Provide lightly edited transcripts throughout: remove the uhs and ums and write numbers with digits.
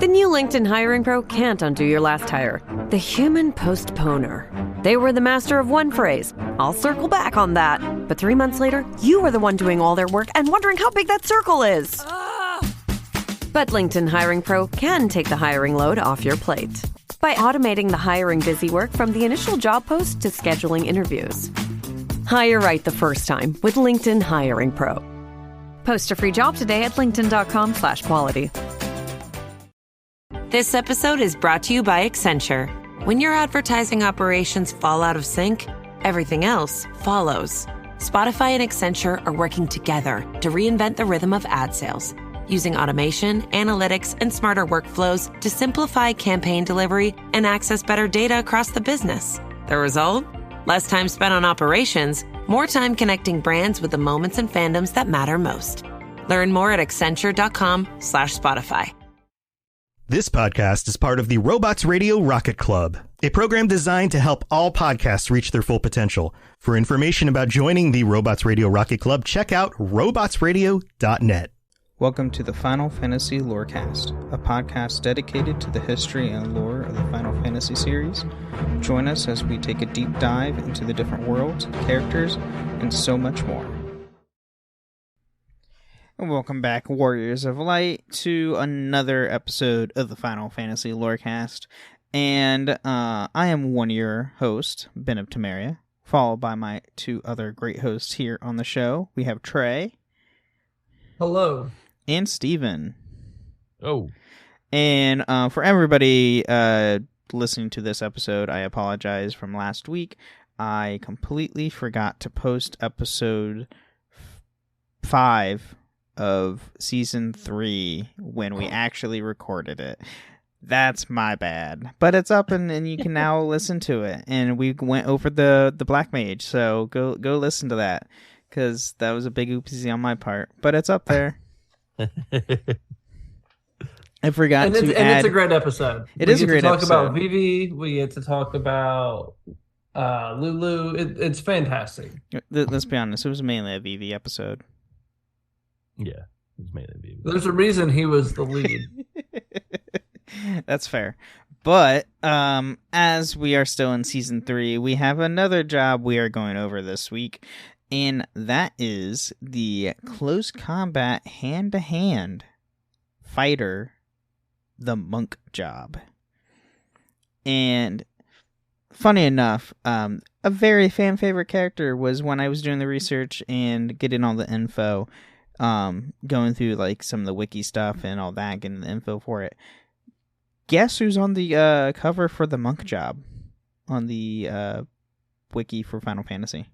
The new LinkedIn Hiring Pro can't undo your last hire. The human postponer. They were the master of one phrase. I'll circle back on that. But 3 months later, you were the one doing all their work and wondering how big that circle is. But LinkedIn Hiring Pro can take the hiring load off your plate by automating the hiring busy work from the initial job post to scheduling interviews. Hire right the first time with LinkedIn Hiring Pro. Post a free job today at linkedin.com/quality. This episode is brought to you by Accenture. When your advertising operations fall out of sync, everything else follows. Spotify and Accenture are working together to reinvent the rhythm of ad sales, using automation, analytics, and smarter workflows to simplify campaign delivery and access better data across the business. The result? Less time spent on operations, more time connecting brands with the moments and fandoms that matter most. Learn more at accenture.com/Spotify. This podcast is part of the Robots Radio Rocket Club, a program designed to help all podcasts reach their full potential. For information about joining the Robots Radio Rocket Club, check out robotsradio.net. Welcome to the Final Fantasy Lorecast, a podcast dedicated to the history and lore of the Final Fantasy series. Join us as we take a deep dive into the different worlds, characters, and so much more. And welcome back, Warriors of Light, to another episode of the Final Fantasy Lorecast. And I am one of your hosts, Ben of Temeria, followed by my two other great hosts here on the show. We have Trey. Hello. And Steven. Oh. And for everybody listening to this episode, I apologize from last week. I completely forgot to post episode 5 of season 3 when we actually recorded it. That's my bad. But it's up and you can now listen to it. And we went over the Black Mage, so go listen to that. Because that was a big oopsie on my part. But it's up there. I forgot to add... And it's a great episode. It is a great episode. We get to talk about Vivi. We get to talk about Lulu. It's fantastic. Let's be honest. It was mainly a Vivi episode. Yeah, it was mainly Vivi. There's a reason he was the lead. That's fair. But as we are still in season 3, we have another job we are going over this week. And that is the close combat hand-to-hand fighter, the monk job. And funny enough, a very fan-favorite character was when I was doing the research and getting all the info, going through like some of the wiki stuff and all that, getting the info for it. Guess who's on the cover for the monk job on the wiki for Final Fantasy?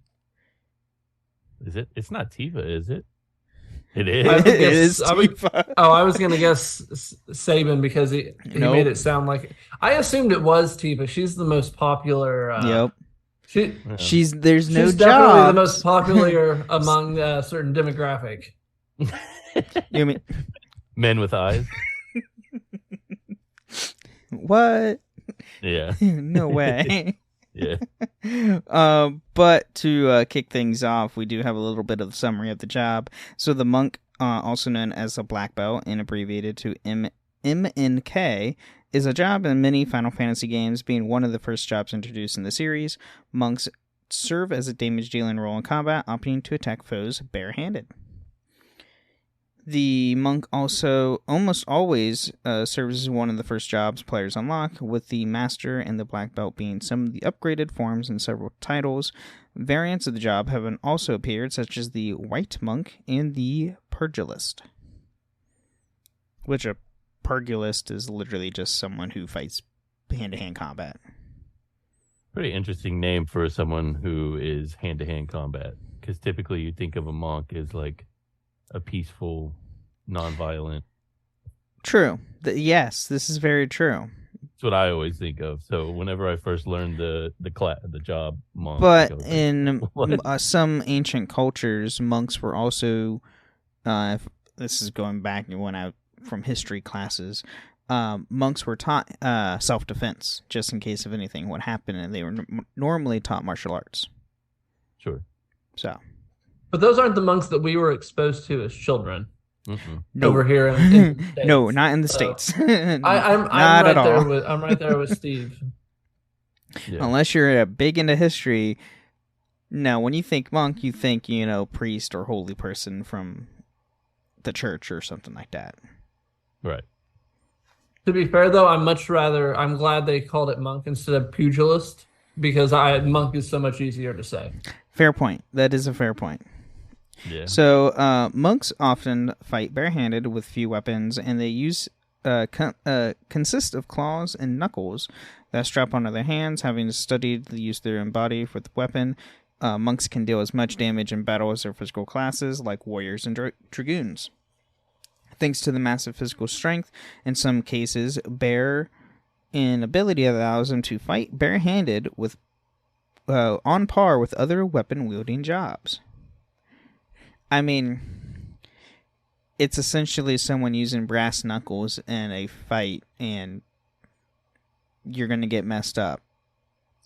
Is it? It's not Tifa, is it? It is. It is Tifa. I was going to guess Sabin because he Nope. made it sound like... I assumed it was Tifa. She's the most popular... Yep. She's There's no definitely the jobs. most popular among a certain demographic. You mean Men with eyes. what? Yeah. No way. Yeah. But to kick things off, we do have a little bit of the summary of the job. So the monk, also known as a black belt and abbreviated to MNK, is a job in many Final Fantasy games, being one of the first jobs introduced in the series. Monks serve as a damage-dealing role in combat, opting to attack foes barehanded. The monk also almost always serves as one of the first jobs players unlock, with the master and the black belt being some of the upgraded forms in several titles. Variants of the job have also appeared, such as the white monk and the purgilist. Which a purgilist is literally just someone who fights hand-to-hand combat. Pretty interesting name for someone who is hand-to-hand combat, because typically you think of a monk as like a peaceful, non-violent. True. Yes, this is very true. That's what I always think of. So whenever I first learned the job monk, but like, in some ancient cultures, monks were also, this is going back from history classes, monks were taught self-defense, just in case of anything would happen, and they were normally taught martial arts. Sure. So. But those aren't the monks that we were exposed to as children. No. over here in the States. No, not in the So, States. I'm Not right at all. there with I'm right there with Steve. Yeah. Unless you're big into history. No, when you think monk, you think, priest or holy person from the church or something like that. Right. To be fair, though, I'm glad they called it monk instead of pugilist because monk is so much easier to say. Fair point. That is a fair point. Yeah. So, monks often fight barehanded with few weapons, and they consist of claws and knuckles that strap onto their hands. Having studied the use of their own body for the weapon, monks can deal as much damage in battle as their physical classes, like warriors and dragoons. Thanks to the massive physical strength, in some cases, bare in ability allows them to fight barehanded with on par with other weapon-wielding jobs. I mean, it's essentially someone using brass knuckles in a fight, and you're going to get messed up.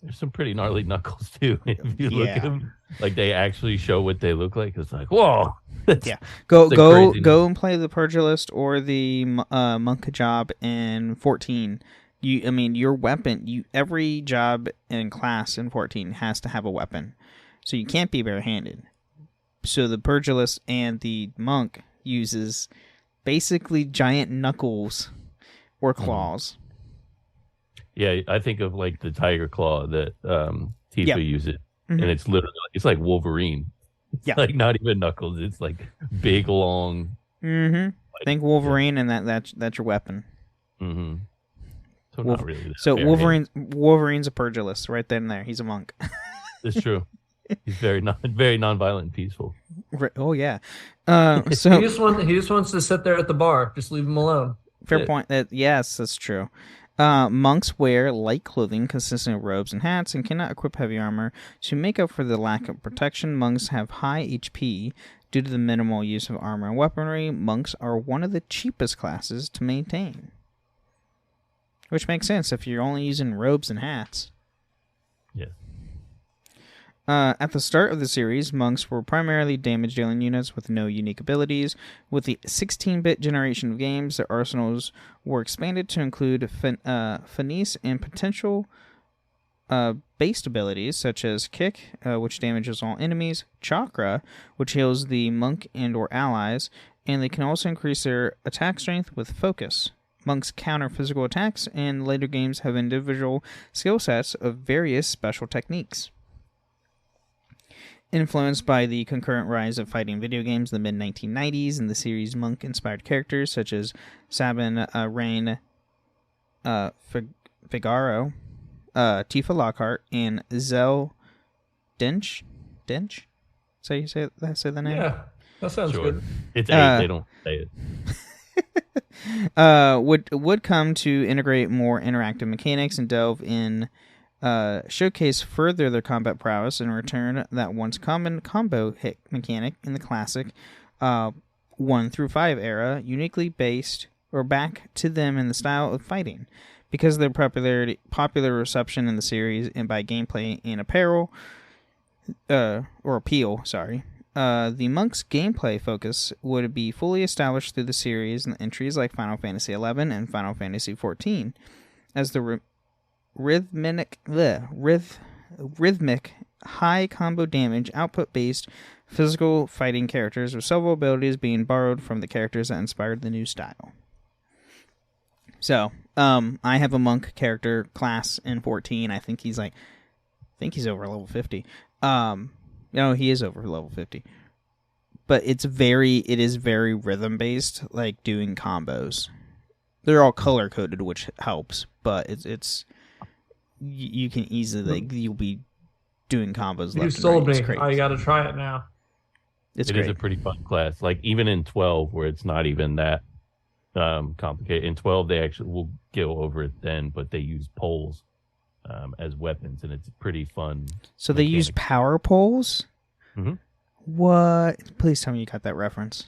There's some pretty gnarly knuckles, too. If you look Yeah. at them, like they actually show what they look like. It's like, whoa. Yeah. Go craziness. and play the Purgilist or the Monk job in 14. Your weapon, every job and class in 14 has to have a weapon. So you can't be barehanded. So the Purgilist and the Monk uses basically giant knuckles or claws. Yeah, I think of like the tiger claw that Tifa Yep. uses. Mhm. And it's literally, it's like Wolverine. It's Yeah. like not even knuckles. It's like big, long. Mm-hmm. Think Wolverine, and that's your weapon. Mm-hmm. So not really. that So barehanded. Wolverine's a Purgilist right then and there. He's a monk. It's true. He's very nonviolent and peaceful. Oh yeah. He So just wants to sit there at the bar. Just leave him alone. fair Yeah. point. Yes, that's true. Monks wear light clothing consisting of robes and hats and cannot equip heavy armor. To make up for the lack of protection, monks have high HP. Due to the minimal use of armor and weaponry, monks are one of the cheapest classes to maintain. Which makes sense if you're only using robes and hats. Yeah. At the start of the series, monks were primarily damage-dealing units with no unique abilities. With the 16-bit generation of games, their arsenals were expanded to include finesse and potential based abilities, such as Kick, which damages all enemies, Chakra, which heals the monk and or allies, and they can also increase their attack strength with Focus. Monks counter physical attacks, and later games have individual skill sets of various special techniques. Influenced by the concurrent rise of fighting video games in the mid-1990s and the series' monk-inspired characters such as Sabin, Rain, Figaro, Tifa Lockhart, and Zell Dench? Dench? So you say the name? Yeah, that sounds Sure. good. It's 8. They don't say it. Would come to integrate more interactive mechanics and delve in, showcase further their combat prowess and return that once common combo hit mechanic in the classic 1 through 5 era, uniquely based or back to them in the style of fighting. Because of their popular reception in the series and by gameplay and apparel, or appeal, sorry. The Monk's gameplay focus would be fully established through the series and entries like Final Fantasy XI and Final Fantasy XIV, as the rhythmic, high combo damage, output-based physical fighting characters with several abilities being borrowed from the characters that inspired the new style. So, I have a monk character class in 14. I think he's over level 50. No, he is over level 50. But it is very rhythm based, like doing combos. They're all color coded, which helps, but it's you can easily you'll be doing combos. You left and sold right. me. It's great. I got to try it now. It's It great. is a pretty fun class. Like even in 12, where it's not even that complicated. In 12, they actually will go over it then, but they use poles as weapons, and it's pretty fun. So they use power poles? Mhm. What? Please tell me you got that reference.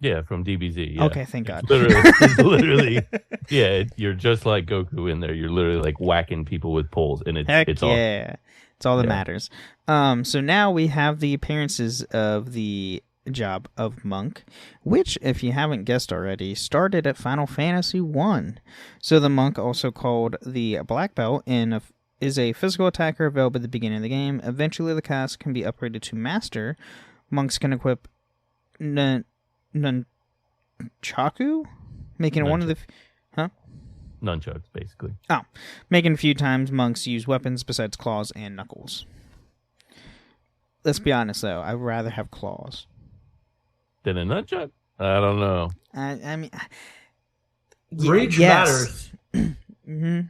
Yeah, from DBZ. Yeah. Okay, thank God. It's literally, yeah. You're just like Goku in there. You're literally like whacking people with poles, and it's Heck awesome. yeah. It's all that Yeah. matters. So now we have the appearances of the job of monk, which, if you haven't guessed already, started at Final Fantasy 1. So the monk, also called the black belt, is a physical attacker available at the beginning of the game. Eventually, the class can be upgraded to master. Monks can equip nunchaku, making it one of the... Nunchucks, basically. Oh, making a few times monks use weapons besides claws and knuckles. Let's be honest, though. I'd rather have claws. Than a nunchuck? I don't know. I mean... Reach yes. matters. Mm-hmm.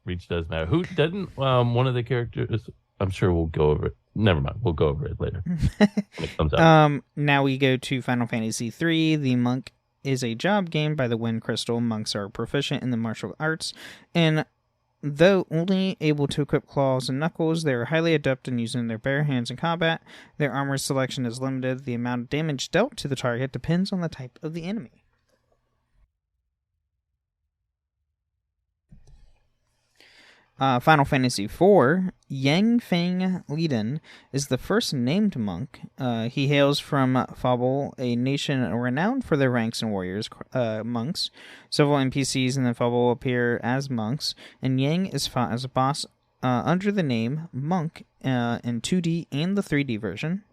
Reach does matter. Who doesn't? One of the characters... I'm sure we'll go over it. Never mind. We'll go over it later. When it comes out. Now we go to Final Fantasy III. The monk is a job game by the Wind Crystal. Monks are proficient in the martial arts, and though only able to equip claws and knuckles, they are highly adept in using their bare hands in combat. Their armor selection is limited. The amount of damage dealt to the target depends on the type of the enemy. Final Fantasy IV, Yang Feng Liden is the first named monk. He hails from Fable, a nation renowned for their ranks and warriors, monks. Several NPCs in the Fable appear as monks, and Yang is fought as a boss under the name Monk in 2D and the 3D version.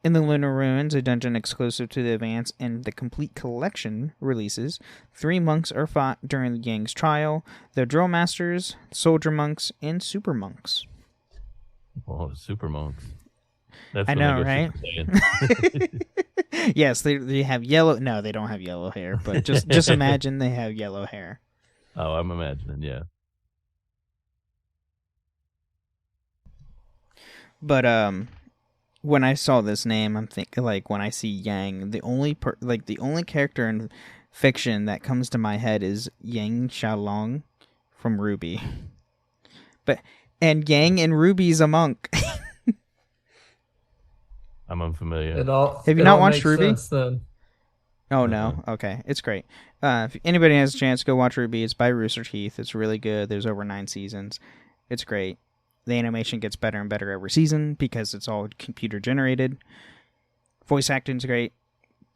In the Lunar Ruins, a dungeon exclusive to the Advance and the Complete Collection releases, 3 monks are fought during Yang's trial: the Drill Masters, Soldier Monks, and Super Monks. Oh, Super Monks. That's I know, right? Yes, they have yellow... No, they don't have yellow hair, but just imagine they have yellow hair. Oh, I'm imagining, yeah. But, when I saw this name, I'm thinking, like, when I see Yang, the only character in fiction that comes to my head is Yang Xiaolong from Ruby. And Yang in Ruby's a monk. I'm unfamiliar. Have you not watched Ruby? Then. Oh, no? Okay. It's great. If anybody has a chance, go watch Ruby. It's by Rooster Teeth. It's really good. There's over 9 seasons. It's great. The animation gets better and better every season because it's all computer generated. Voice acting's great.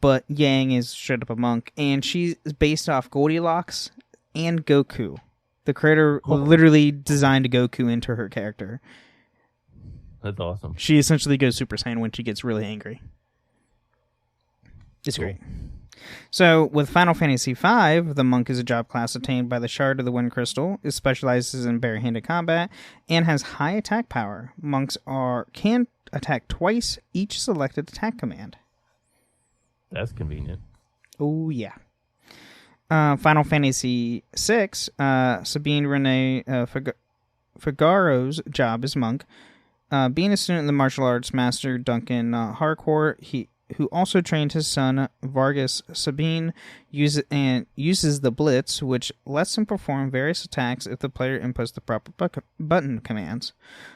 But Yang is straight up a monk, and she's based off Goldilocks and Goku. The creator literally designed Goku into her character. That's awesome. She essentially goes Super Saiyan when she gets really angry. It's great. So, with Final Fantasy V, the monk is a job class attained by the Shard of the Wind Crystal. It specializes in bare-handed combat and has high attack power. Monks can attack twice each selected attack command. That's convenient. Oh, yeah. Final Fantasy VI, Sabine Renee Figaro's job is monk. Being a student of the martial arts master Duncan Harcourt, who also trained his son Vargas Sabine, uses the Blitz, which lets him perform various attacks if the player inputs the proper button commands.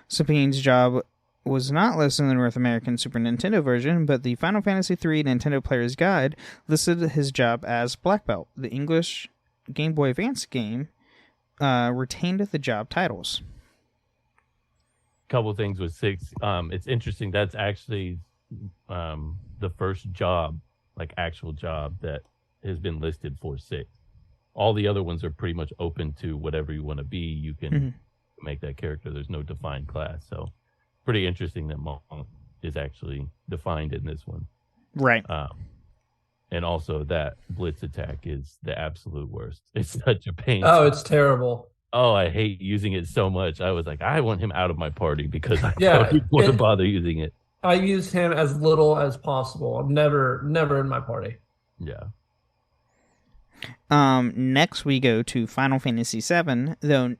Sabine's job was not listed in the North American Super Nintendo version, but the Final Fantasy III Nintendo Player's Guide listed his job as Black Belt. The English Game Boy Advance game retained the job titles. Couple things with 6. It's interesting. That's actually the first job, like actual job, that has been listed for 6. All the other ones are pretty much open to whatever you want to be. You can make that character. There's no defined class. So pretty interesting that monk is actually defined in this one. Right. And also that blitz attack is the absolute worst. It's such a pain. Oh, it's terrible. Oh, I hate using it so much. I was like, I want him out of my party because I don't want to bother using it. I use him as little as possible. I'm never in my party. Yeah. Next we go to Final Fantasy VII, though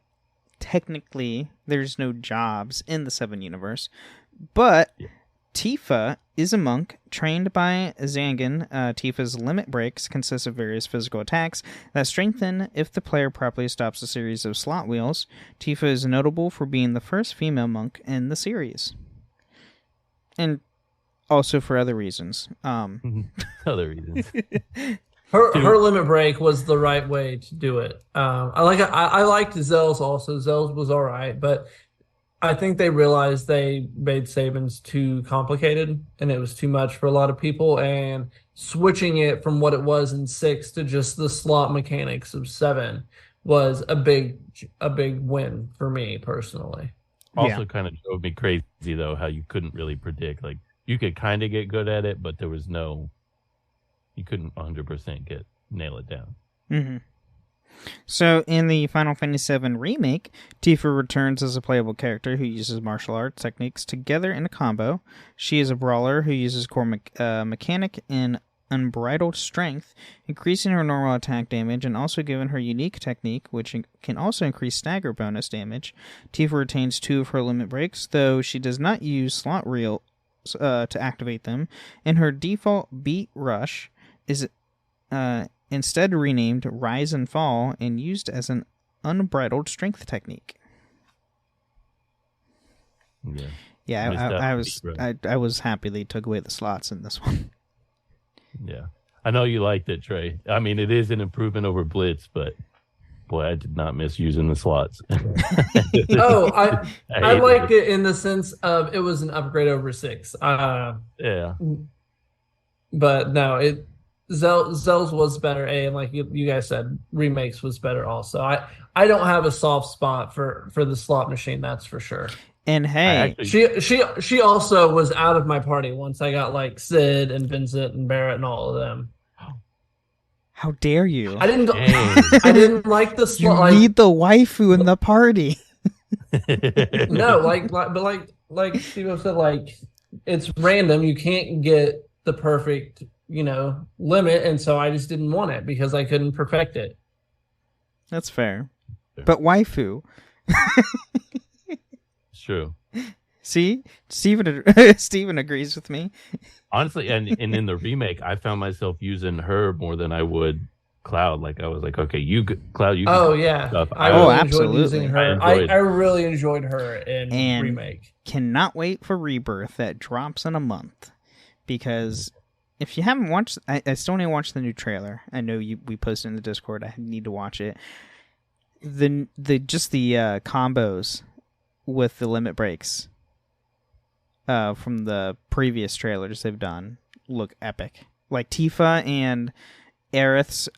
technically there's no jobs in the 7 universe, but Tifa is a monk trained by Zangan. Tifa's limit breaks consist of various physical attacks that strengthen if the player properly stops a series of slot wheels. Tifa is notable for being the first female monk in the series. And also for other reasons. Other reasons. Her limit break was the right way to do it. I liked Zell's also. Zell's was all right, but I think they realized they made Sabins too complicated and it was too much for a lot of people. And switching it from what it was in 6 to just the slot mechanics of 7 was a big win for me personally. Also kind of drove me crazy, though, how you couldn't really predict. Like, you could kind of get good at it, but there was you couldn't 100% nail it down. Mm-hmm. So, in the Final Fantasy VII Remake, Tifa returns as a playable character who uses martial arts techniques together in a combo. She is a brawler who uses core mechanic and unbridled strength, increasing her normal attack damage, and also given her unique technique, which can also increase stagger bonus damage. Tifa retains 2 of her limit breaks, though she does not use slot reels to activate them, and her default beat rush is instead renamed Rise and Fall and used as an unbridled strength technique. Yeah, I was happy they took away the slots in this one. Yeah, I know you liked it, Trey. I mean, it is an improvement over Blitz, but boy, I did not miss using the slots. I liked it in the sense of it was an upgrade over 6. Yeah, but no, Zell's was better. And like you guys said, remakes was better also. I don't have a soft spot for the slot machine, that's for sure. And hey, she also was out of my party once I got like Sid and Vincent and Barrett and all of them. How dare you? I didn't like the slot. You need the waifu in the party. No, like Steve said, like it's random. You can't get the perfect, limit, and so I just didn't want it because I couldn't perfect it. That's fair. But waifu. True. See, Steven agrees with me. Honestly, and in the remake, I found myself using her more than I would Cloud. Like I was like, okay, Cloud, you. Oh yeah, stuff. I really absolutely. Enjoyed using her. I really enjoyed her in remake. Cannot wait for Rebirth that drops in a month, because if you haven't watched, I still need to watch the new trailer. I know we posted in the Discord. I need to watch it. The combos with the limit breaks from the previous trailers they've done look epic. Like Tifa and Aerith's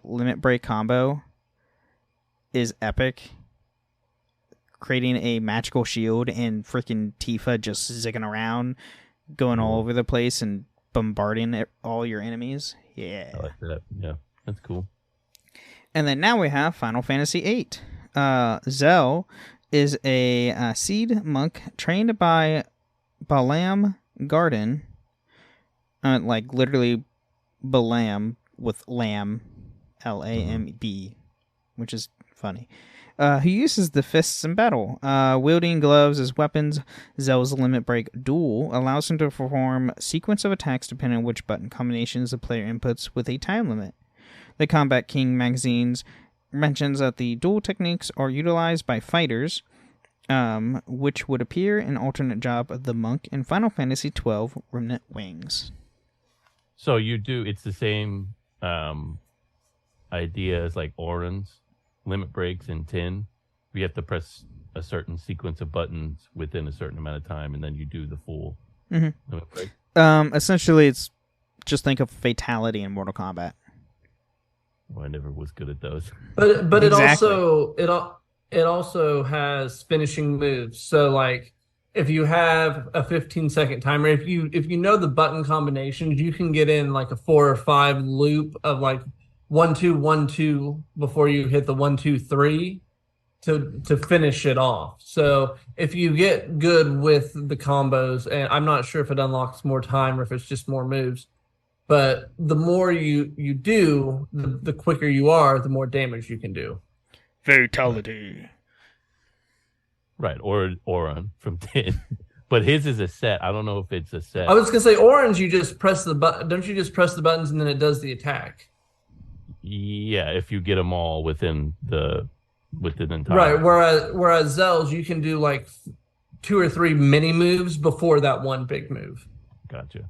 limit break combo is epic. Creating a magical shield and freaking Tifa just zigging around, going all over the place and bombarding all your enemies. Yeah. I like that. Yeah, that's cool. And then now we have Final Fantasy VIII. Zell is a seed monk trained by Balaam Garden, like literally Balaam with lamb, Lamb, which is funny, who uses the fists in battle. Wielding gloves as weapons, Zell's limit break duel allows him to perform a sequence of attacks depending on which button combinations the player inputs with a time limit. The Combat King magazines mentions that the dual techniques are utilized by fighters, which would appear in alternate job of the monk in Final Fantasy XII Remnant Wings. So it's the same idea as like Orin's limit breaks in 10. You have to press a certain sequence of buttons within a certain amount of time, and then you do the full limit break. Essentially, it's just think of fatality in Mortal Kombat. Well, I never was good at those. But Exactly. it also has finishing moves. So like if you have a 15-second timer, if you know the button combinations, you can get in like a 4 or 5 loop of like 1 2 1 2 before you hit the 1 2 3 to finish it off. So if you get good with the combos, and I'm not sure if it unlocks more time or if it's just more moves. But the more you do, the quicker you are, the more damage you can do. Fatality. Right, or Orin from 10. But his is a set. I don't know if it's a set. I was going to say, Orange, you just press the button. Don't you just press the buttons and then it does the attack? Yeah, if you get them all within the entire. Right, whereas Zell's, you can do like 2 or 3 mini moves before that one big move. Gotcha.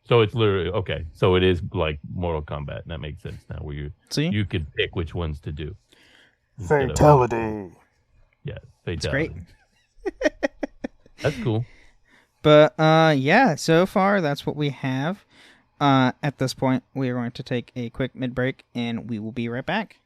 So it's literally okay. So it is like Mortal Kombat, and that makes sense now. Where you could pick which ones to do. Fatality. Yeah, fatality. It's great. That's cool. But yeah, so far that's what we have. At this point, we are going to take a quick mid-break, and we will be right back.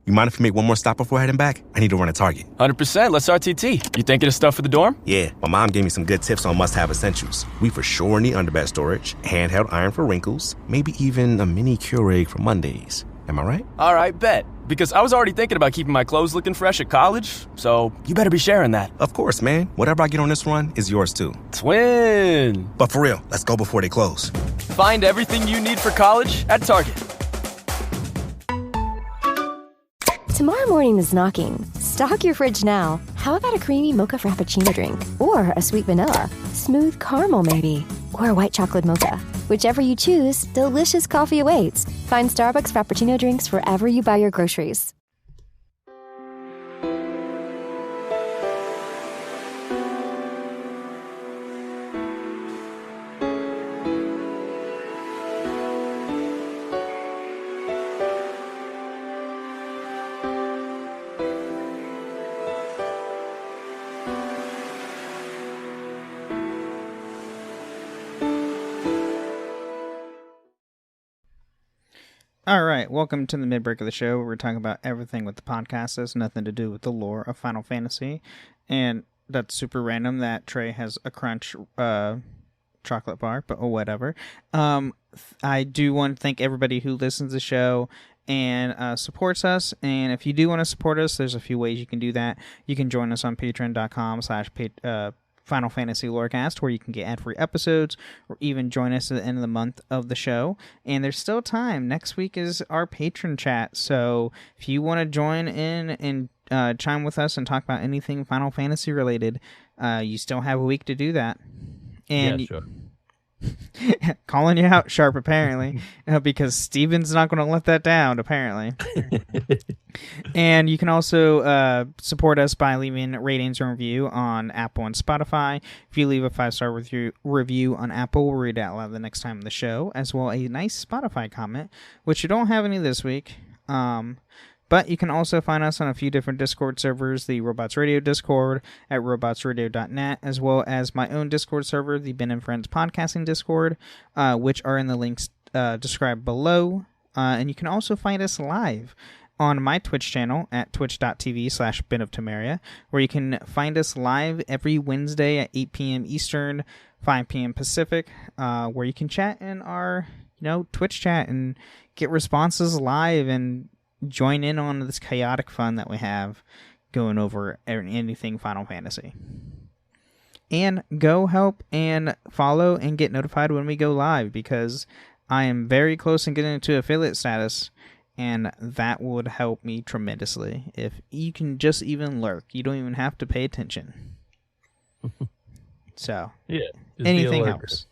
You mind if we make one more stop before heading back? I need to run a Target. 100%. Let's RTT. You thinking of stuff for the dorm? Yeah, my mom gave me some good tips on must-have essentials. We for sure need underbed storage, handheld iron for wrinkles, maybe even a mini Keurig for Mondays. Am I right? All right, bet. Because I was already thinking about keeping my clothes looking fresh at college, so you better be sharing that. Of course, man. Whatever I get on this run is yours, too. Twin. But for real, let's go before they close. Find everything you need for college at Target. Tomorrow morning is knocking. Stock your fridge now. How about a creamy mocha frappuccino drink? Or a sweet vanilla? Smooth caramel, maybe? Or a white chocolate mocha? Whichever you choose, delicious coffee awaits. Find Starbucks Frappuccino drinks wherever you buy your groceries. All right, welcome to the mid-break of the show. We're talking about everything with the podcast. That's nothing to do with the lore of Final Fantasy. And that's super random that Trey has a Crunch chocolate bar, but whatever. I do want to thank everybody who listens to the show and supports us. And if you do want to support us, there's a few ways you can do that. You can join us on patreon.com/Final Fantasy Lorecast, where you can get ad-free episodes, or even join us at the end of the month of the show. And there's still time. Next week is our patron chat, so if you want to join in and chime with us and talk about anything Final Fantasy related, you still have a week to do that. And yeah, sure. Calling you out, Sharp, apparently, because Steven's not going to let that down, apparently. And you can also support us by leaving ratings and review on Apple and Spotify. If you leave a 5-star review on Apple, we'll read it out loud the next time in the show, as well a nice Spotify comment, which you don't have any this week. But you can also find us on a few different Discord servers, the Robots Radio Discord at robotsradio.net, as well as my own Discord server, the Ben and Friends Podcasting Discord, which are in the links described below. And you can also find us live on my Twitch channel at twitch.tv/BenofTemeria, where you can find us live every Wednesday at 8 p.m. Eastern, 5 p.m. Pacific, where you can chat in our Twitch chat and get responses live and join in on this chaotic fun that we have going over anything Final Fantasy. And go help and follow and get notified when we go live, because I am very close in getting into affiliate status, and that would help me tremendously. If you can just even lurk, you don't even have to pay attention. So yeah, anything helps.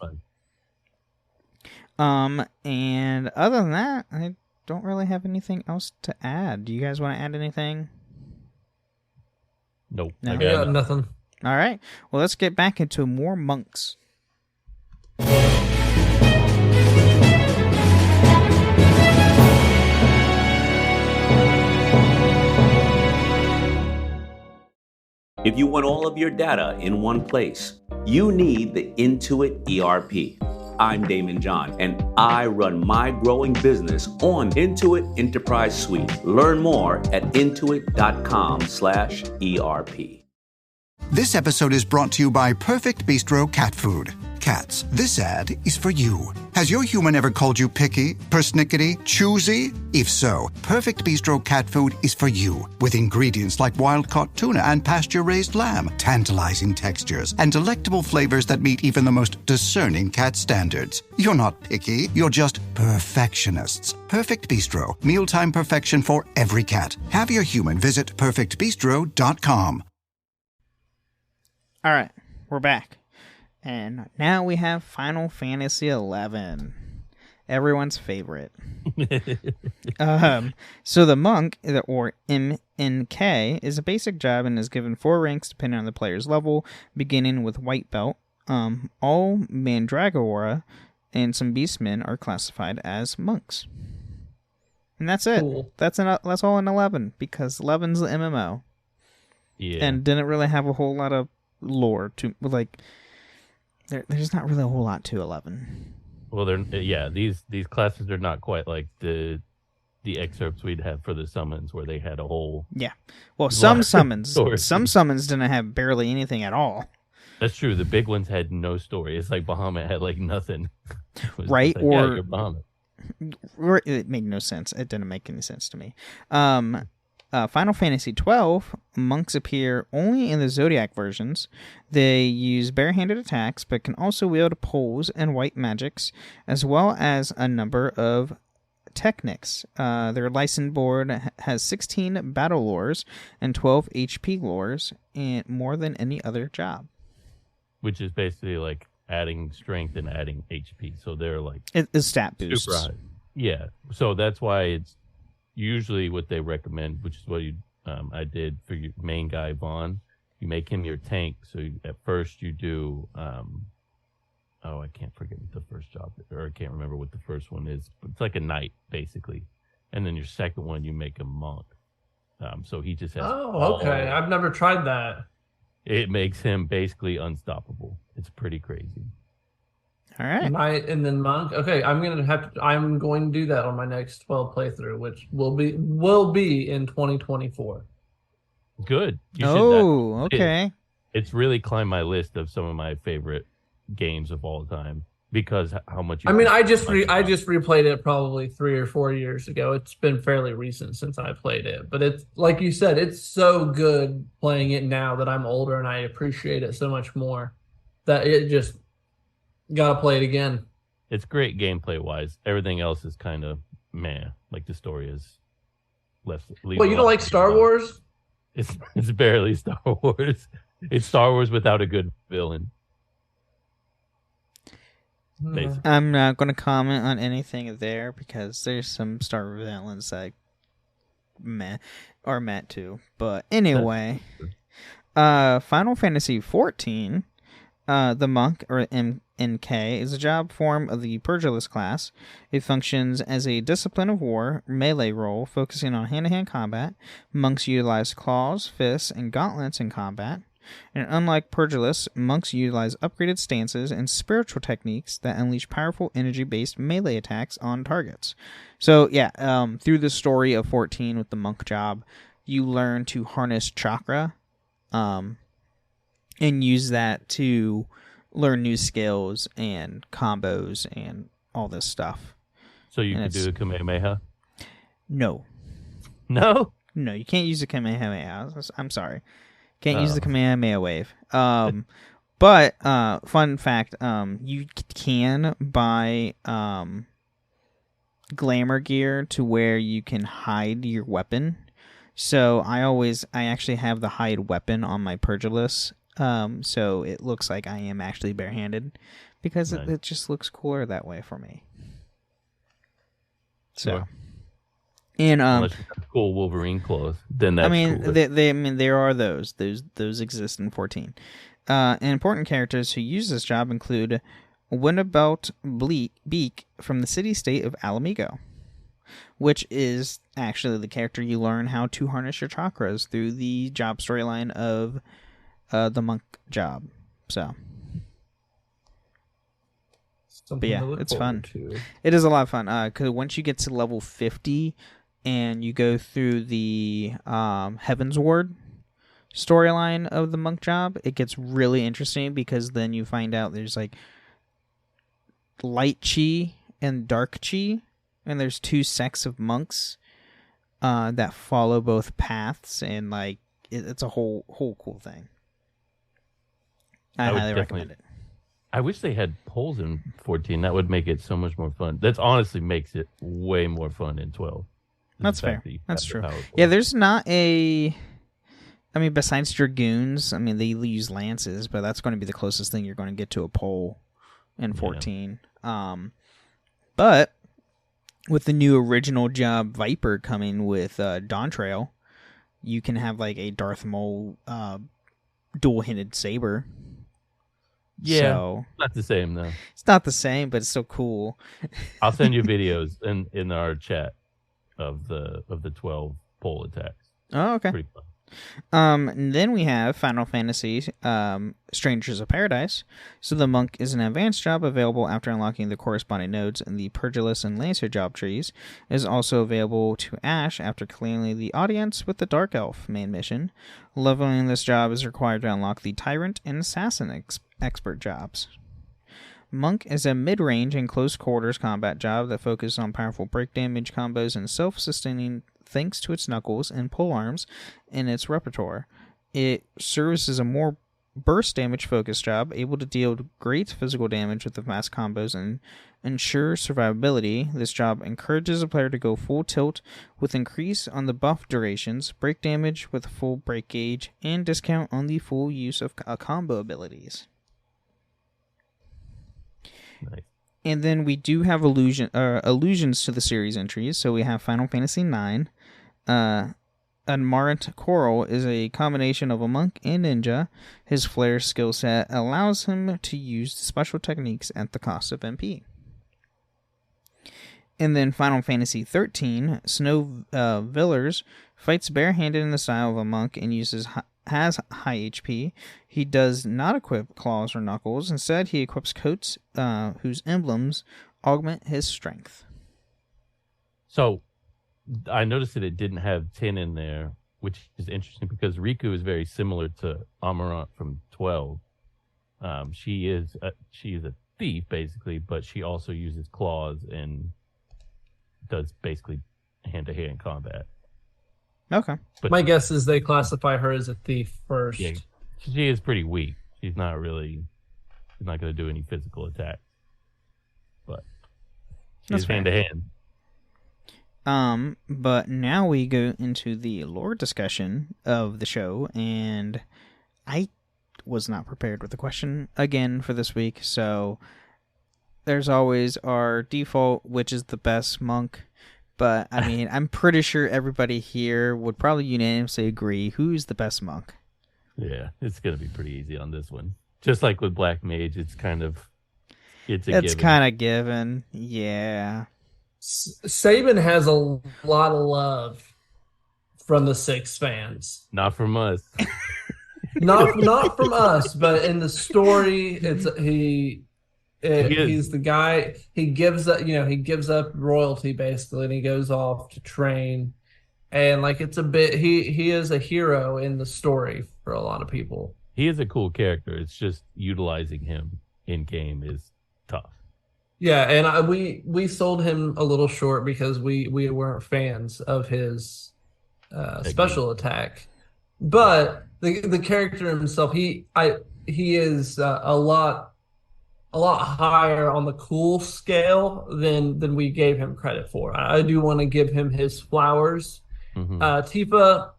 And other than that, I don't really have anything else to add. Do you guys want to add anything? Nope. No? Yeah, nothing. All right. Well, let's get back into more monks. If you want all of your data in one place, you need the Intuit ERP. I'm Damon John, and I run my growing business on Intuit Enterprise Suite. Learn more at intuit.com/ERP. This episode is brought to you by Perfect Bistro Cat Food. Cats, this ad is for you. Has your human ever called you picky, persnickety, choosy? If so, Perfect Bistro Cat Food is for you. With ingredients like wild-caught tuna and pasture-raised lamb, tantalizing textures, and delectable flavors that meet even the most discerning cat standards. You're not picky, you're just perfectionists. Perfect Bistro, mealtime perfection for every cat. Have your human visit perfectbistro.com. All right, we're back. And now we have Final Fantasy XI, everyone's favorite. So the monk, or MNK, is a basic job and is given 4 ranks depending on the player's level, beginning with white belt. All Mandragora and some beastmen are classified as monks. And that's it. Cool. That's all in 11, because 11's the MMO. Yeah. And didn't really have a whole lot of lore to like. There's not really a whole lot to 11. Well, these classes are not quite like the excerpts we'd have for the summons where they had a whole Well, some summons didn't have barely anything at all. That's true. The big ones had no story. It's like Bahamut had like nothing. Right? Like, or you're Bahamut. It made no sense. It didn't make any sense to me. Final Fantasy XII, monks appear only in the Zodiac versions. They use barehanded attacks, but can also wield poles and white magics, as well as a number of technics. Their license board has 16 battle lores and 12 HP lores, and more than any other job. Which is basically like adding strength and adding HP. So they're like... It's stat boosts. Super high. Yeah. So that's why it's usually what they recommend, which is what I did for your main guy, Vaughn. You make him your tank. So at first you do... I can't forget what the first job is, or I can't remember what the first one is. But it's like a knight, basically. And then your second one, you make a monk. So he just has... Oh, okay. I've never tried that. It makes him basically unstoppable. It's pretty crazy. All right. Knight and then monk. Okay, I'm going to do that on my next 12 playthrough, which will be in 2024. Good. Okay. It's really climbed my list of some of my favorite games of all time because how much. I just replayed it probably 3 or 4 years ago. It's been fairly recent since I played it, but it's like you said, it's so good playing it now that I'm older and I appreciate it so much more that it just gotta play it again. It's great gameplay wise. Everything else is kind of meh. Like the story is less. Well, you don't like Star Wars? It's barely Star Wars. It's Star Wars without a good villain. Basically. I'm not going to comment on anything there because there's some Star Wars villains that are met too. But anyway, Final Fantasy XIV, the monk or NK is a job form of the Purgilist class. It functions as a discipline of war melee role, focusing on hand-to-hand combat. Monks utilize claws, fists, and gauntlets in combat. And unlike Purgilists, monks utilize upgraded stances and spiritual techniques that unleash powerful energy-based melee attacks on targets. So, through the story of 14 with the monk job, you learn to harness chakra and use that to learn new skills and combos and all this stuff. So you can do the Kamehameha? No. No? No, you can't use the Kamehameha. I'm sorry. Can't use the Kamehameha wave. But fun fact, you can buy glamour gear to where you can hide your weapon. So I actually have the hide weapon on my Purgilus, so it looks like I am actually barehanded because it just looks cooler that way for me. So. Sure. And unless you have cool Wolverine clothes, then that's cool. There are those exist in 14. Important characters who use this job include Winnebelt Beak from the city-state of Alamigo, which is actually the character you learn how to harness your chakras through the job storyline of the monk job. So, but yeah, it's fun. It is a lot of fun because once you get to level 50. And you go through the Heaven's Ward storyline of the monk job, it gets really interesting because then you find out there's like light chi and dark chi, and there's two sects of monks that follow both paths, and like it's a whole cool thing. I highly recommend it. I wish they had polls in 14. That would make it so much more fun. That honestly makes it way more fun in 12. That's fair. That's true. Yeah, there's not a... I mean, besides Dragoons, they use lances, but that's going to be the closest thing you're going to get to a pole in 14. Yeah. But with the new original job Viper coming with Dawn Trail, you can have like a Darth Maul dual-handed saber. Yeah, so, not the same though. It's not the same, but it's still cool. I'll send you videos in our chat of the 12 pole attacks. Oh, okay. Pretty fun. And then we have Final Fantasy Strangers of Paradise. So the monk is an advanced job available after unlocking the corresponding nodes in the Purgilus and Lancer job trees. It is also available to Ash after clearing the audience with the Dark Elf main mission. Leveling this job is required to unlock the Tyrant and Assassin expert jobs. Monk is a mid-range and close-quarters combat job that focuses on powerful break damage combos and self-sustaining thanks to its knuckles and polearms in its repertoire. It serves as a more burst damage focused job, able to deal great physical damage with the fast combos and ensure survivability. This job encourages a player to go full tilt with increase on the buff durations, break damage with full break gauge, and discount on the full use of combo abilities. Nice. And then we do have allusions to the series entries. So we have Final Fantasy IX. Admarant Coral is a combination of a monk and ninja. His flare skill set allows him to use special techniques at the cost of MP. And then Final Fantasy XIII, Snow Villers fights barehanded in the style of a monk and has high HP. He does not equip claws or knuckles. Instead, he equips coats whose emblems augment his strength. So, I noticed that it didn't have 10 in there, which is interesting because Riku is very similar to Amarant from 12. She is a thief, basically, but she also uses claws and does basically hand-to-hand combat. Okay. But my guess is they classify her as a thief first. Yeah, she is pretty weak. She's not going to do any physical attacks. But she's hand to hand. But now we go into the lore discussion of the show, and I was not prepared with the question again for this week, so there's always our default, which is the best monk. But, I mean, I'm pretty sure everybody here would probably unanimously agree who's the best monk. Yeah, it's going to be pretty easy on this one. Just like with Black Mage, it's kind of given. Yeah. Saban has a lot of love from the Six fans. Not from us. not from us, but in the story, he's the guy. He gives up royalty basically, and he goes off to train. And like it's a bit, he is a hero in the story for a lot of people. He is a cool character. It's just utilizing him in game is tough. Yeah, and we sold him a little short because we weren't fans of his special attack. But the character himself, he is a lot higher on the cool scale than we gave him credit for. I do want to give him his flowers. Mm-hmm. Tifa,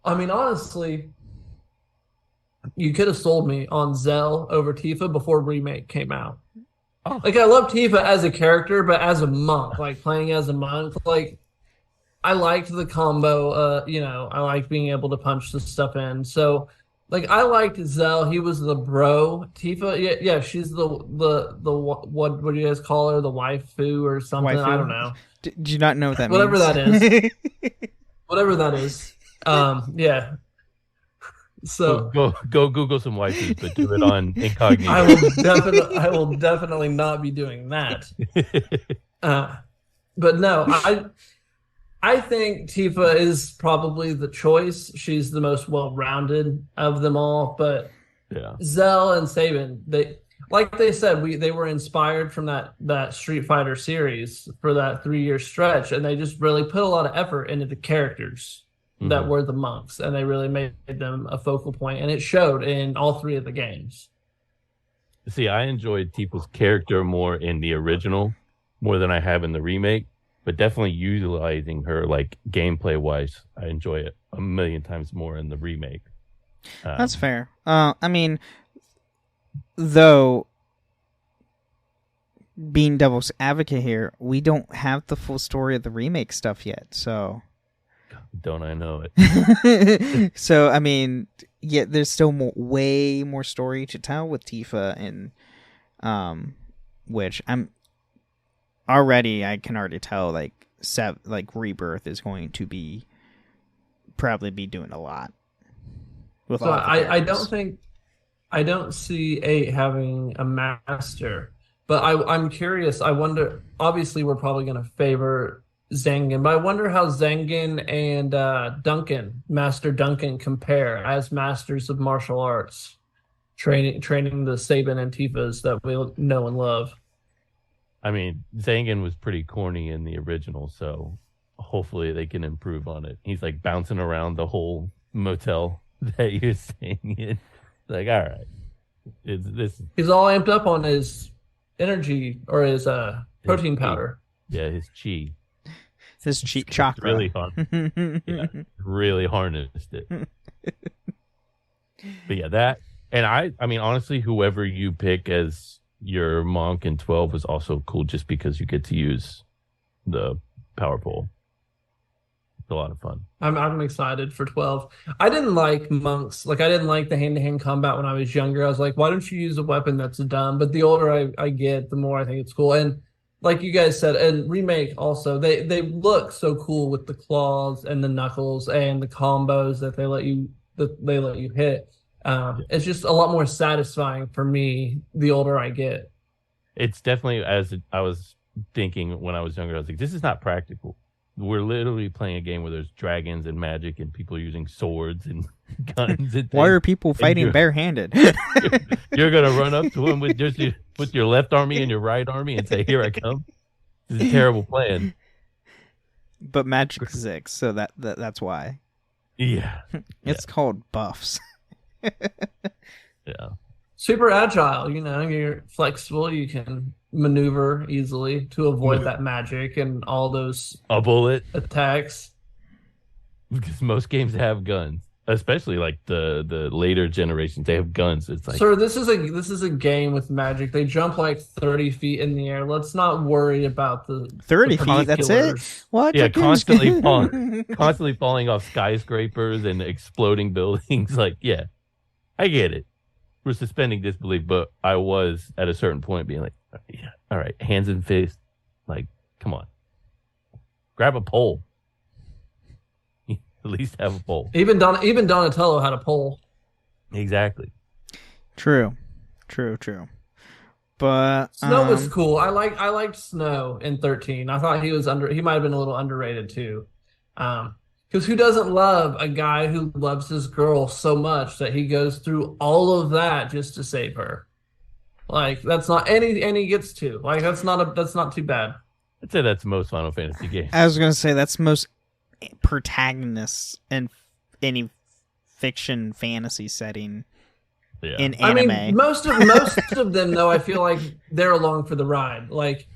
I mean, honestly, you could have sold me on Zell over Tifa before Remake came out. Oh. Like, I love Tifa as a character, but as a monk, like playing as a monk, like I liked the combo. I liked being able to punch the stuff in. So, like, I liked Zell. He was the bro. Tifa, yeah, she's the what do you guys call her? The waifu or something? Waifu? I don't know. Do you not know what that Whatever means? That is. Whatever that is. Yeah. So go Google some waifus, but do it on incognito. I will definitely not be doing that. But no, I think Tifa is probably the choice. She's the most well-rounded of them all. But yeah, Zell and Saban, they said, they were inspired from that Street Fighter series for that 3-year stretch, and they just really put a lot of effort into the characters that were the monks, and they really made them a focal point, and it showed in all 3 of the games. See, I enjoyed Tifa's character more in the original, more than I have in the remake, but definitely utilizing her, like, gameplay-wise, I enjoy it a million times more in the remake. That's fair. I mean, though, being devil's advocate here, we don't have the full story of the remake stuff yet, so... Don't I know it? So, I mean, yeah, there's still way more story to tell with Tifa, and which I can already tell, like Rebirth is going to be probably be doing a lot. With So all the I characters. I don't see 8 having a master, but I'm curious. I wonder. Obviously, we're probably going to favor Zangan, but I wonder how Zangan and Master Duncan, compare as masters of martial arts, training the Saban and Tifas that we know and love. I mean, Zangan was pretty corny in the original, so hopefully they can improve on it. He's like bouncing around the whole motel that you're staying in. Like, all right, He's all amped up on his energy or his protein powder. Yeah, his chi. His chi chakra. Really harnessed it. But yeah, that, and I mean, honestly, whoever you pick as your monk in 12 was also cool, just because you get to use the power pole. It's a lot of fun. I'm excited for 12. I didn't like monks. Like, I didn't like the hand-to-hand combat when I was younger. I was like, why don't you use a weapon that's dumb? But the older I get, the more I think it's cool. And like you guys said, and remake also, they look so cool with the claws and the knuckles and the combos that they let you hit. It's just a lot more satisfying for me the older I get. It's definitely, as I was thinking when I was younger, I was like, this is not practical. We're literally playing a game where there's dragons and magic and people using swords and guns. And why are people fighting barehanded? You're going to run up to him with your left army and your right army and say, here I come. This is a terrible plan. But magic exists, so that's why. Yeah. It's called buffs. Yeah. Super agile, you're flexible. You can maneuver easily to avoid that magic and all those a bullet attacks. Because most games have guns, especially like the later generations. They have guns. It's like, sir, this is a game with magic. They jump like 30 feet in the air. Let's not worry about the 30 feet. That's it. What? Yeah, constantly falling off skyscrapers and exploding buildings. Like, yeah, I get it. We're suspending disbelief, but I was at a certain point being like, yeah, all right, hands and face, like, come on, grab a pole. At least have a pole. Even Donatello had a pole. Exactly. True. But Snow was cool. I liked Snow in 13. I thought he might have been a little underrated too. Because who doesn't love a guy who loves his girl so much that he goes through all of that just to save her? Like, that's not and he gets to. Like, that's not too bad. I'd say that's most Final Fantasy games. I was gonna say that's most protagonists in any fiction fantasy setting in anime. I mean, most of them though, I feel like they're along for the ride. Like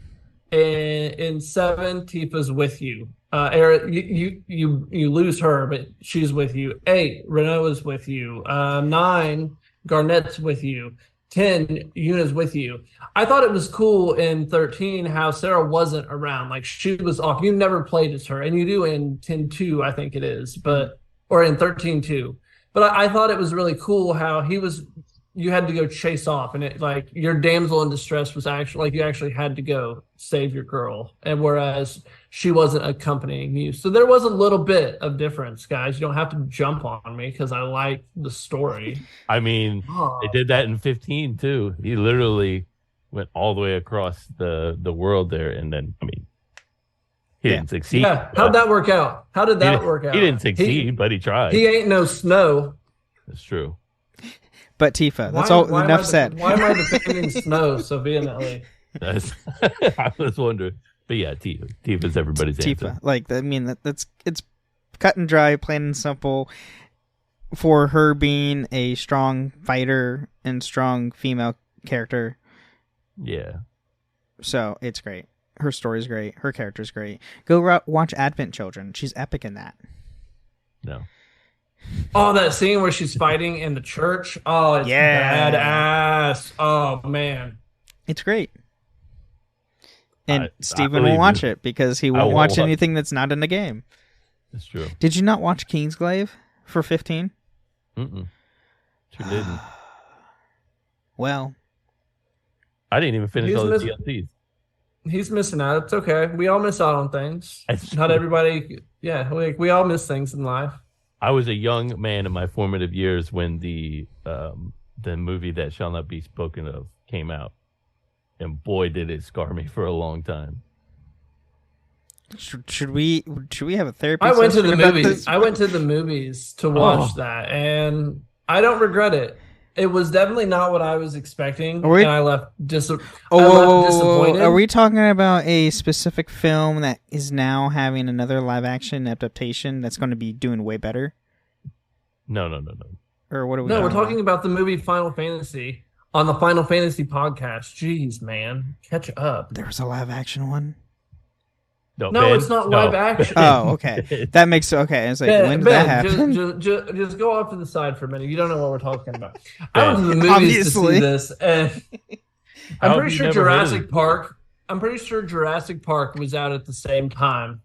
in 7, Tifa's with you. Eric, you lose her, but she's with you. 8, Renault is with you. 9, Garnet's with you. 10, Yuna's with you. I thought it was cool in 13 how Sarah wasn't around. Like, she was off. You never played as her, and you do in 10-2, I think it is, or in 13-2. But I thought it was really cool how you had to go chase off, and it, like, your damsel in distress was actually, like, you actually had to go save your girl, and whereas she wasn't accompanying you. So there was a little bit of difference, guys. You don't have to jump on me because I like the story. I mean, they did that in 15 too. He literally went all the way across the world there, and then, I mean, he didn't succeed. Yeah, how'd that work out? How did that work out? He didn't succeed, but he tried. He ain't no Snow. That's true. But Tifa, that's all. Enough said. Why am I defending Snow so vehemently? I was wondering. But yeah, Tifa's everybody's answer. Tifa, like, I mean, it's cut and dry, plain and simple. For her being a strong fighter and strong female character. Yeah. So it's great. Her story's great. Her character's great. Go watch Advent Children. She's epic in that. No. Oh, that scene where she's fighting in the church. Oh, it's badass. Oh, man. It's great. And Steven will watch it because he won't watch anything that's not in the game. That's true. Did you not watch Kingsglaive for 15? Mm-mm. Sure didn't. Well. I didn't even finish all the DLCs. He's missing out. It's okay. We all miss out on things. Not everybody. Yeah, we all miss things in life. I was a young man in my formative years when the movie That Shall Not Be Spoken Of came out, and boy, did it scar me for a long time. Should we have a therapy? I went to session the about movies. this? I went to the movies to watch that, and I don't regret it. It was definitely not what I was expecting, and I left disappointed. Are we talking about a specific film that is now having another live action adaptation that's going to be doing way better? No. Or what are we? No, we're talking about the movie Final Fantasy on the Final Fantasy podcast. Jeez, man, catch up. There was a live action one. No, it's not live action. Oh, okay. That makes okay. It's like when did that happen? Just go off to the side for a minute. You don't know what we're talking about. I went to the movies to see this, and I'm pretty sure Jurassic Park. I'm pretty sure Jurassic Park was out at the same time,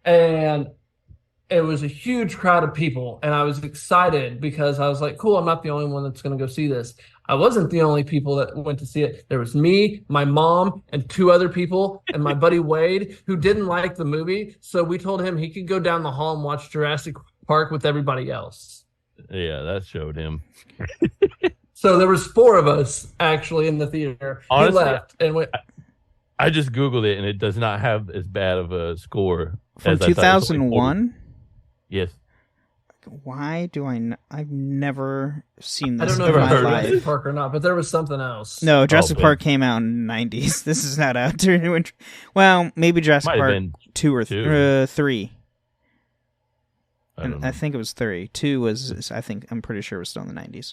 and it was a huge crowd of people, and I was excited because I was like, "Cool, I'm not the only one that's going to go see this." I wasn't the only people that went to see it. There was me, my mom, and 2 other people, and my buddy Wade, who didn't like the movie. So we told him he could go down the hall and watch Jurassic Park with everybody else. Yeah, that showed him. So there was 4 of us actually in the theater. Honestly, he left and went. I just Googled it, and it does not have as bad of a score. From 2001? Yes. Why do I've never seen this. I don't know if it was Jurassic Park or not, but there was something else. No, Jurassic Park came out in the 90s. This is not out there. Well, maybe Jurassic Park 2 or 3. I think it was 3. 2 was, I'm pretty sure it was still in the 90s.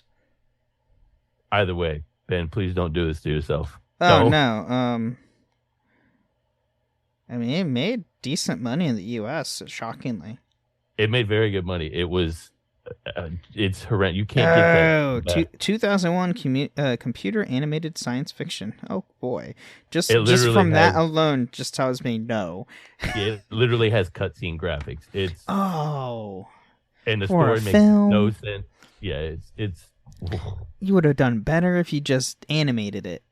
Either way, Ben, please don't do this to yourself. Oh, no. I mean, it made decent money in the U.S., shockingly. It made very good money. It was, it's horrendous. You can't get that. 2001 computer animated science fiction. Oh boy, just from that alone, just tells me no. It literally has cutscene graphics. It's and the story makes no sense. Yeah, it's. You would have done better if you just animated it,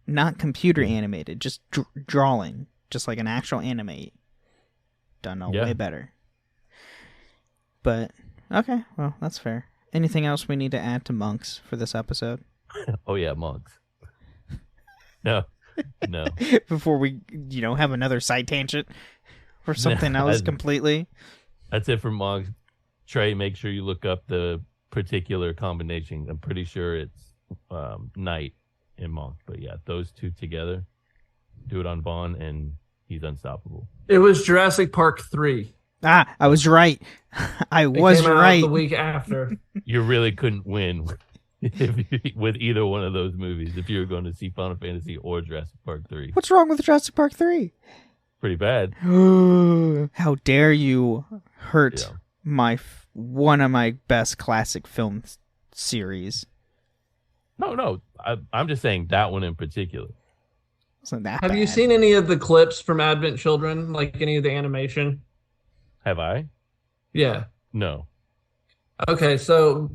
not computer animated, just drawing, just like an actual anime. Done way better. But, okay, well, that's fair. Anything else we need to add to Monks for this episode? Oh, yeah, Monks. No. Before we, have another side tangent or something else completely. That's it for Monks. Trey, make sure you look up the particular combination. I'm pretty sure it's Knight and Monk. But, yeah, those 2 together, do it on Vaughn, and he's unstoppable. It was Jurassic Park 3. I was right. I was right. The week after. You really couldn't win with either one of those movies if you were going to see Final Fantasy or Jurassic Park 3. What's wrong with Jurassic Park 3? Pretty bad. How dare you hurt one of my best classic film series. No. I'm just saying that one in particular. Have you seen any of the clips from Advent Children? Like any of the animation? Have I? Yeah. No. Okay, so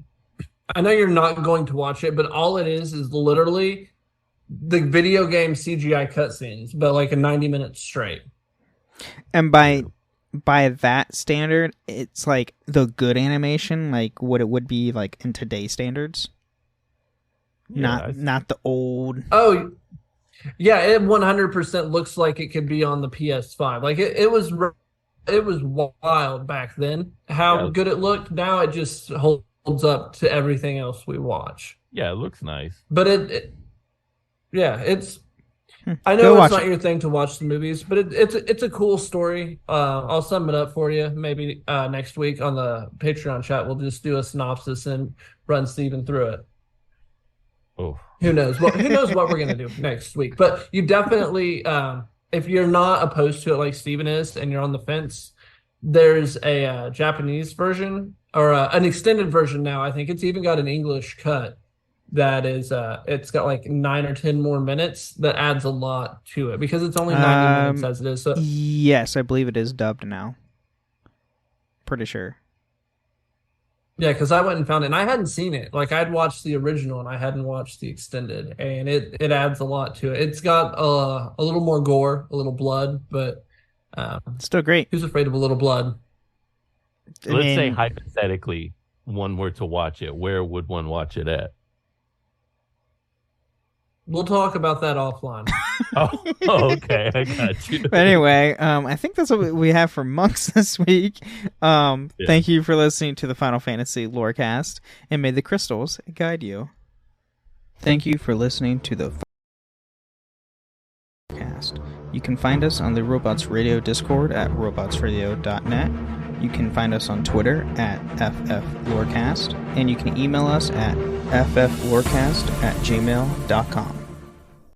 I know you're not going to watch it, but all it is literally the video game CGI cutscenes, but like a 90 minutes straight. And by that standard, it's like the good animation, like what it would be like in today's standards. Yeah, not the old. Oh, yeah, it 100% looks like it could be on the PS5. Like it was wild back then how good it looked. Now it just holds up to everything else we watch. Yeah, it looks nice. But it's. I know it's not your thing to watch the movies, but it's a cool story. I'll sum it up for you. Maybe next week on the Patreon chat, we'll just do a synopsis and run Steven through it. Oh, who knows what we're gonna do next week? But you definitely. If you're not opposed to it like Steven is and you're on the fence, there's a Japanese version or an extended version now. I think it's even got an English cut that is it's got like 9 or 10 more minutes that adds a lot to it because it's only 90 minutes as it is. So yes, I believe it is dubbed now. Pretty sure. Yeah, because I went and found it, and I hadn't seen it. Like, I'd watched the original, and I hadn't watched the extended, and it adds a lot to it. It's got a little more gore, a little blood, but still great. Who's afraid of a little blood? Let's say hypothetically one were to watch it. Where would one watch it at? We'll talk about that offline. Oh, okay. I got you. But anyway, I think that's what we have for Monks this week. Thank you for listening to the Final Fantasy Lorecast, and may the crystals guide you. Thank you for listening to the Lorecast. You can find us on the Robots Radio Discord at robotsradio.net. You can find us on Twitter at FFLorecast, and you can email us at fflorecast@gmail.com.